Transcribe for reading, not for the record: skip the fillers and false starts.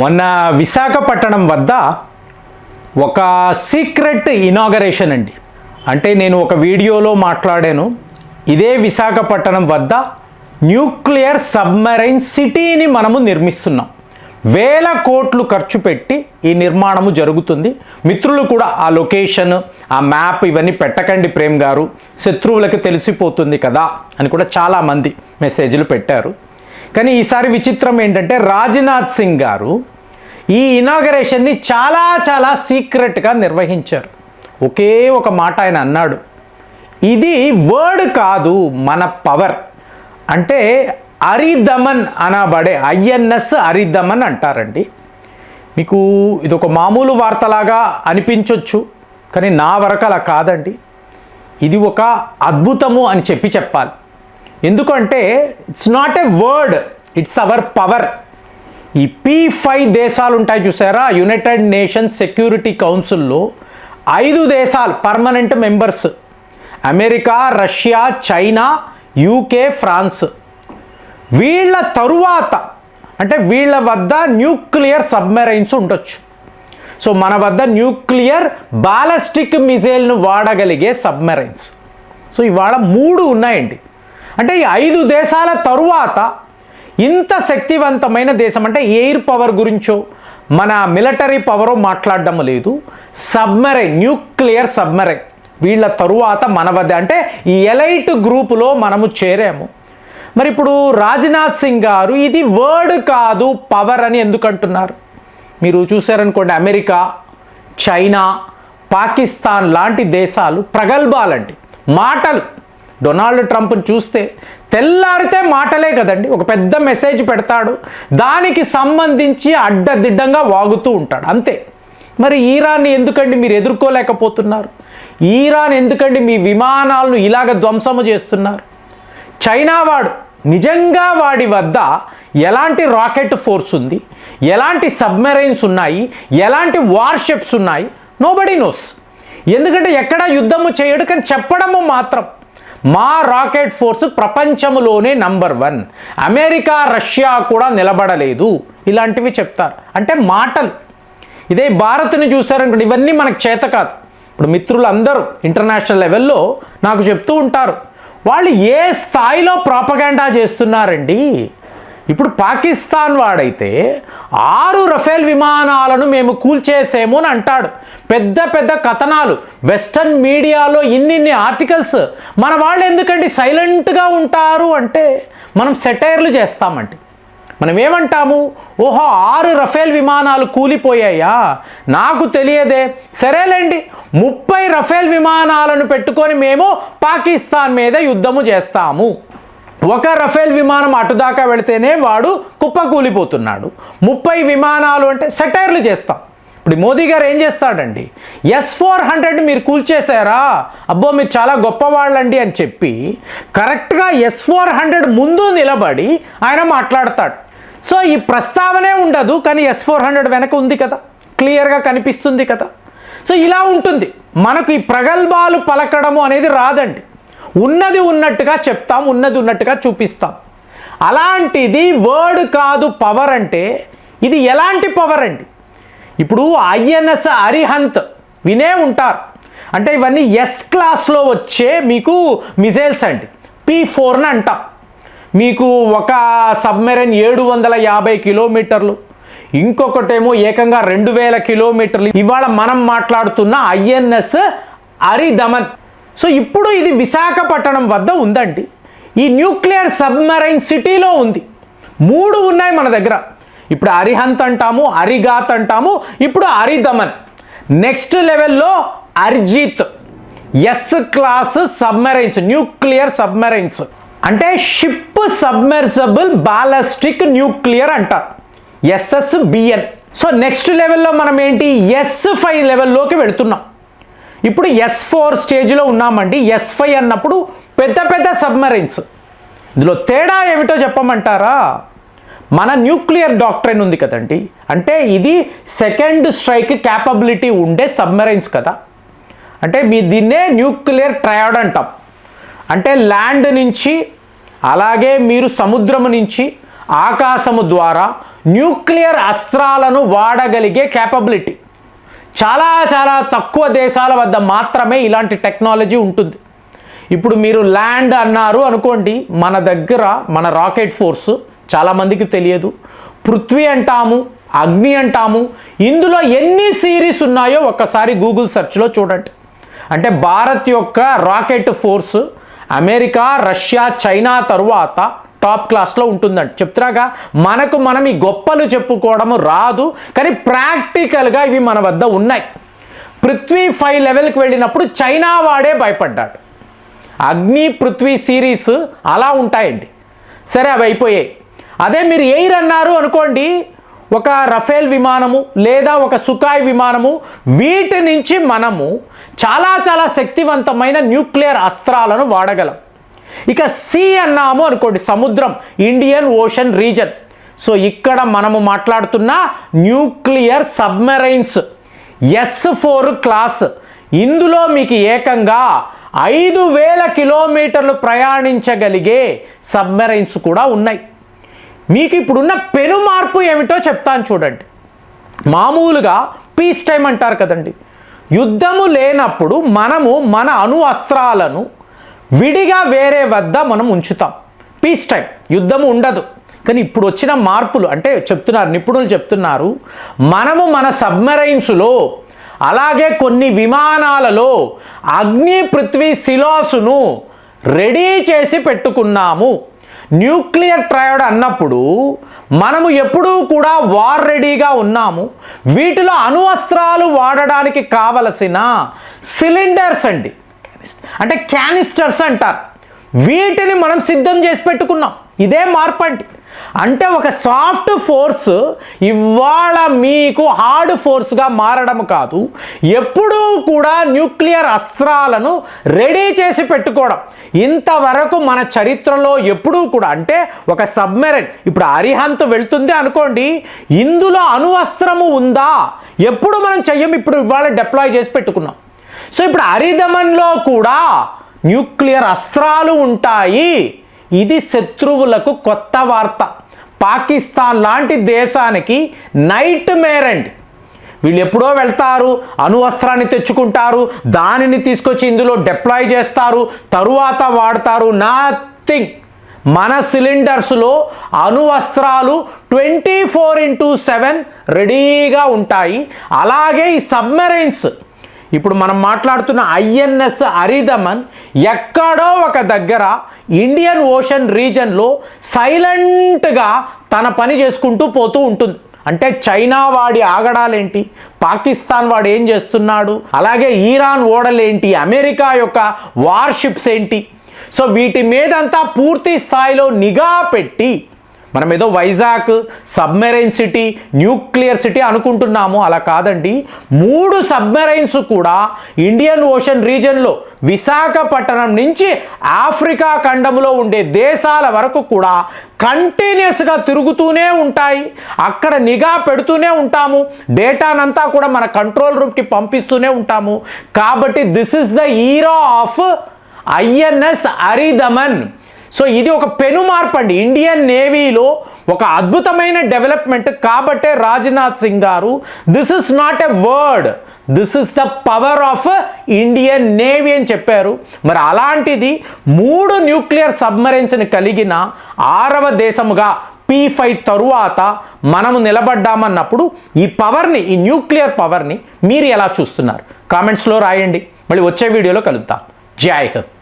మొన్న విశాఖపట్నం వద్ద ఒక సీక్రెట్ ఇనాగరేషన్ అండి. అంటే నేను ఒక వీడియోలో మాట్లాడాను. ఇదే విశాఖపట్నం వద్ద న్యూక్లియర్ సబ్మెరైన్ సిటీని మనము నిర్మిస్తున్నాం. వేల కోట్లు ఖర్చు పెట్టి ఈ నిర్మాణము జరుగుతుంది. మిత్రులు కూడా ఆ లొకేషన్, ఆ మ్యాప్ ఇవన్నీ పెట్టకండి ప్రేమ్ గారు, శత్రువులకు తెలిసిపోతుంది కదా అని కూడా చాలామంది మెసేజ్లు పెట్టారు. కానీ ఈసారి విచిత్రం ఏంటంటే రాజ్నాథ్ సింగ్ గారు ఈ ఇనాగరేషన్ని చాలా సీక్రెట్గా నిర్వహించారు. ఒకే ఒక మాట ఆయన అన్నాడు, ఇది వర్డ్ కాదు మన పవర్. అంటే అరిదమన్ అనబడే ఐఎన్ఎస్ అరిదమన్ అంటారండి. మీకు ఇది ఒక మామూలు వార్తలాగా అనిపించవచ్చు, కానీ నా వరకు అలా కాదండి. ఇది ఒక అద్భుతము అని చెప్పాలి. ఎందుకంటే it's not a word, it's our power. ఈ P5 దేశాలు ఉంటాయి చూసారా, యునైటెడ్ నేషన్స్ సెక్యూరిటీ కౌన్సిల్లో 5 దేశాలు permanent members: America, Russia, China, UK, France. వీళ్ళ తరువాత అంటే వీళ్ళ వద్ద న్యూక్లియర్ సబ్మెరైన్స్ ఉండొచ్చు. సో మన వద్ద న్యూక్లియర్ బాలిస్టిక్ మిజైల్ను వాడగలిగే సబ్మెరైన్స్. సో ఇవాళ 3 ఉన్నాయండి. అంటే ఈ 5 దేశాల తరువాత ఇంత శక్తివంతమైన దేశం, అంటే ఎయిర్ పవర్ గురించో మన మిలిటరీ పవరో మాట్లాడడం లేదు, సబ్మెరైన్, న్యూక్లియర్ సబ్మెరైన్ వీళ్ళ తరువాత మన వద్ద, అంటే ఈ ఎలైట్ గ్రూపులో మనము చేరాము. మరి ఇప్పుడు రాజ్నాథ్ సింగ్ గారు ఇది వర్డ్ కాదు పవర్ అని ఎందుకు అంటున్నారు? మీరు చూసారనుకోండి, అమెరికా, చైనా, పాకిస్తాన్ లాంటి దేశాలు ప్రగల్భాలండి, మాటలు. డొనాల్డ్ ట్రంప్ని చూస్తే తెల్లారితే మాటలే కదండి. ఒక పెద్ద మెసేజ్ పెడతాడు, దానికి సంబంధించి అడ్డదిడ్డంగా వాగుతూ ఉంటాడు, అంతే. మరి ఈరాన్ని ఎందుకండి మీరు ఎదుర్కోలేకపోతున్నారు? ఈరాన్ ఎందుకండి మీ విమానాలను ఇలాగ ధ్వంసము చేస్తున్నారు? చైనా వాడు నిజంగా వాడి వద్ద ఎలాంటి రాకెట్ ఫోర్స్ ఉంది, ఎలాంటి సబ్మెరైన్స్ ఉన్నాయి, ఎలాంటి వార్షిప్స్ ఉన్నాయి, నోబడీ నోస్. ఎందుకంటే ఎక్కడ యుద్ధము చేయడు, కానీ చెప్పడము మాత్రం మా రాకెట్ ఫోర్స్ ప్రపంచంలోనే నంబర్ 1, అమెరికా, రష్యా కూడా నిలబడలేదు, ఇలాంటివి చెప్తారు. అంటే మాటలు. ఇదే భారత్ని చూసారనుకోండి, ఇవన్నీ మనకు చేత కాదు. ఇప్పుడు మిత్రులు అందరూ ఇంటర్నేషనల్ లెవెల్లో నాకు చెప్తూ ఉంటారు, వాళ్ళు ఏ స్థాయిలో ప్రాపగాండా చేస్తున్నారండి. ఇప్పుడు పాకిస్తాన్ వాడైతే 6 రఫేల్ విమానాలను మేము కూల్చేసేమో అని అంటాడు. పెద్ద కథనాలు వెస్టర్న్ మీడియాలో ఇన్ని ఆర్టికల్స్. మన వాళ్ళు ఎందుకండి సైలెంట్గా ఉంటారు అంటే మనం సెటైర్లు చేస్తామండి. మనం ఏమంటాము, ఓహో 6 రఫేల్ విమానాలు కూలిపోయాయా, నాకు తెలియదే, సరేలేండి 30 రఫేల్ విమానాలను పెట్టుకొని మేము పాకిస్తాన్ మీద యుద్ధము చేస్తాము. ఒక రఫేల్ విమానం అటుదాకా వెళితేనే వాడు కుప్ప కూలిపోతున్నాడు, 30 విమానాలు అంటే సెటైర్లు చేస్తాం. ఇప్పుడు మోదీ గారు ఏం చేస్తాడండి, S-400 మీరు కూల్చేశారా, అబ్బో మీరు చాలా గొప్పవాళ్ళండి అని చెప్పి కరెక్ట్గా S-400 ముందు నిలబడి ఆయన మాట్లాడతాడు. సో ఈ ప్రస్తావనే ఉండదు, కానీ S-400 వెనక ఉంది కదా, క్లియర్గా కనిపిస్తుంది కదా. సో ఇలా ఉంటుంది. మనకు ఈ ప్రగల్భాలు పలకడము అనేది రాదండి. ఉన్నది ఉన్నట్టుగా చెప్తాం, ఉన్నది ఉన్నట్టుగా చూపిస్తాం. అలాంటిది వర్డ్ కాదు పవర్ అంటే ఇది ఎలాంటి పవర్ అండి? ఇప్పుడు ఐఎన్ఎస్ అరిహంత్ వినే ఉంటారు. అంటే ఇవన్నీ ఎస్ క్లాస్లో వచ్చే మీకు మిజైల్స్ అండి. P4 అంటాం. మీకు ఒక సబ్మెరైన్ 750 కిలోమీటర్లు, ఇంకొకటేమో ఏకంగా 2000 కిలోమీటర్లు. ఇవాళ మనం మాట్లాడుతున్న ఐఎన్ఎస్ అరిదమన్. సో ఇప్పుడు ఇది విశాఖపట్నం వద్ద ఉందండి. ఈ న్యూక్లియర్ సబ్మెరైన్ సిటీలో ఉంది. 3 ఉన్నాయి మన దగ్గర. ఇప్పుడు అరిహంత్ అంటాము, అరిగాత్ అంటాము, ఇప్పుడు అరిదమన్. నెక్స్ట్ లెవెల్లో అర్జిత్, S class submarines, nuclear submarines. అంటే షిప్ సబ్మెర్జబుల్ బాలిస్టిక్ న్యూక్లియర్ అంటారు, SSBN. సో నెక్స్ట్ లెవెల్లో మనం ఏంటి, S5 లెవెల్లోకి వెళుతున్నాం. ఇప్పుడు S4 స్టేజ్లో ఉన్నామండి. S5 అన్నప్పుడు పెద్ద సబ్మెరైన్స్. ఇందులో తేడా ఏమిటో చెప్పమంటారా? మన న్యూక్లియర్ డాక్ట్రైన్ ఉంది కదండి, అంటే ఇది సెకండ్ స్ట్రైక్ క్యాపబిలిటీ ఉండే సబ్మెరైన్స్ కదా. అంటే మీ దీన్నే న్యూక్లియర్ ట్రయాడ్ అంటాం. అంటే ల్యాండ్ నుంచి, అలాగే మీరు సముద్రం నుంచి, ఆకాశము ద్వారా న్యూక్లియర్ అస్త్రాలను వాడగలిగే కేపబిలిటీ. చాలా చాలా తక్కువ దేశాల వద్ద మాత్రమే ఇలాంటి టెక్నాలజీ ఉంటుంది. ఇప్పుడు మీరు ల్యాండ్ అన్నారు అనుకోండి, మన దగ్గర మన రాకెట్ ఫోర్స్ చాలామందికి తెలియదు. పృథ్వీ అంటాము, అగ్ని అంటాము. ఇందులో ఎన్ని సిరీస్ ఉన్నాయో ఒక్కసారి గూగుల్ సెర్చ్లో చూడండి. అంటే భారత్ యొక్క rocket force America, Russia, China తరువాత టాప్ క్లాస్లో ఉంటుందండి. చెప్తున్నాగా, మనం ఈ గొప్పలు చెప్పుకోవడం రాదు, కానీ ప్రాక్టికల్గా ఇవి మన వద్ద ఉన్నాయి. పృథ్వీ 5 లెవెల్కి వెళ్ళినప్పుడు చైనా వాడే భయపడ్డాడు. అగ్ని, పృథ్వీ సిరీస్ అలా ఉంటాయండి. సరే, అవి అయిపోయాయి. అదే మీరు ఎయిర్ అన్నారు అనుకోండి, ఒక రఫేల్ విమానము లేదా ఒక సుఖాయ్ విమానము, వీటి నుంచి మనము చాలా చాలా శక్తివంతమైన న్యూక్లియర్ అస్త్రాలను వాడగలం. ఇక సీ అన్నాము అనుకోండి, సముద్రం, ఇండియన్ ఓషన్ రీజన్. సో ఇక్కడ మనము మాట్లాడుతున్న న్యూక్లియర్ సబ్మెరైన్స్ S4 క్లాస్. ఇందులో మీకు ఏకంగా 5,000 కిలోమీటర్లు ప్రయాణించగలిగే సబ్మెరైన్స్ కూడా ఉన్నాయి. మీకు ఇప్పుడున్న పెను మార్పు ఏమిటో చెప్తాను చూడండి. మామూలుగా పీస్ టైం అంటారు కదండి, యుద్ధము లేనప్పుడు మనము మన అణు అస్త్రాలను విడిగా వేరే వద్ద మనం ఉంచుతాం. పీస్ టైం, యుద్ధము ఉండదు. కానీ ఇప్పుడు వచ్చిన మార్పులు అంటే చెప్తున్నారు, నిపుణులు చెప్తున్నారు, మనము మన సబ్మెరైన్స్లో అలాగే కొన్ని విమానాలలో అగ్ని, పృథ్వీ సిలాసును రెడీ చేసి పెట్టుకున్నాము. న్యూక్లియర్ ట్రయడ్ అన్నప్పుడు మనము ఎప్పుడూ కూడా వార్ రెడీగా ఉన్నాము. వీటిలో అణు అస్త్రాలు వాడడానికి కావలసిన సిలిండర్స్ అండి, అంటే క్యానిస్టర్స్ అంటారు, వీటిని మనం సిద్ధం చేసి పెట్టుకున్నాం. ఇదే మార్పు అండి. అంటే ఒక సాఫ్ట్ ఫోర్స్ ఇవాళ మీకు హార్డ్ ఫోర్స్గా మారడం కాదు, ఎప్పుడూ కూడా న్యూక్లియర్ అస్త్రాలను రెడీ చేసి పెట్టుకోవడం. ఇంతవరకు మన చరిత్రలో ఎప్పుడూ కూడా, అంటే ఒక సబ్మెరైన్ ఇప్పుడు అరిహంత్ వెళ్తుంది అనుకోండి, ఇందులో అణు అస్త్రము ఉందా ఎప్పుడు మనం చెయ్యం, ఇప్పుడు ఇవాళ డిప్లాయ్ చేసి పెట్టుకున్నాం. సో ఇప్పుడు అరిదమన్లో కూడా న్యూక్లియర్ అస్త్రాలు ఉంటాయి. ఇది శత్రువులకు కొత్త వార్త. పాకిస్తాన్ లాంటి దేశానికి నైట్ మేర్ అండి. వీళ్ళు ఎప్పుడో వెళ్తారు, అణు అస్త్రాన్ని తెచ్చుకుంటారు, దానిని తీసుకొచ్చి ఇందులో డిప్లాయ్ చేస్తారు, తరువాత వాడతారు. నథింగ్. మన సిలిండర్స్లో అణు అస్త్రాలు 24/7 రెడీగా ఉంటాయి. అలాగే ఈ సబ్మెరైన్స్, ఇప్పుడు మనం మాట్లాడుతున్న INS అరిదమన్ ఎక్కడో ఒక దగ్గర ఇండియన్ ఓషన్ రీజన్లో సైలెంట్గా తన పని చేసుకుంటూ పోతూ ఉంటుంది. అంటే చైనా వాడి ఆగడాలేంటి, పాకిస్తాన్ వాడు ఏం చేస్తున్నాడు, అలాగే ఇరాన్ ఓడలేంటి, అమెరికా యొక్క వార్షిప్స్ ఏంటి. సో వీటి మీదంతా పూర్తి స్థాయిలో నిఘా పెట్టి, మనం ఏదో Vizag submarine city, nuclear city అనుకుంటున్నాము, అలా కాదండి. 3 సబ్మెరైన్స్ కూడా ఇండియన్ ఓషన్ రీజన్లో విశాఖపట్నం నుంచి ఆఫ్రికా ఖండంలో ఉండే దేశాల వరకు కూడా కంటిన్యూస్గా తిరుగుతూనే ఉంటాయి. అక్కడ నిఘా పెడుతూనే ఉంటాము, డేటానంతా కూడా మన కంట్రోల్ రూమ్కి పంపిస్తూనే ఉంటాము. కాబట్టి this is the era of INS Aridhaman. So ఇది ఒక పెను మార్పు అండి ఇండియన్ నేవీలో, ఒక అద్భుతమైన డెవలప్మెంట్. కాబట్టే రాజ్నాథ్ సింగ్ గారు this is not a word, this is the power of Indian navy అని చెప్పారు. మరి అలాంటిది 3 న్యూక్లియర్ సబ్మెరైన్స్ని కలిగిన 6వ దేశముగా P5 తరువాత మనము నిలబడ్డామన్నప్పుడు ఈ పవర్ని, ఈ న్యూక్లియర్ పవర్ని మీరు ఎలా చూస్తున్నారు? కామెంట్స్లో రాయండి. మళ్ళీ వచ్చే వీడియోలో కలుద్దాం. జై హింద్.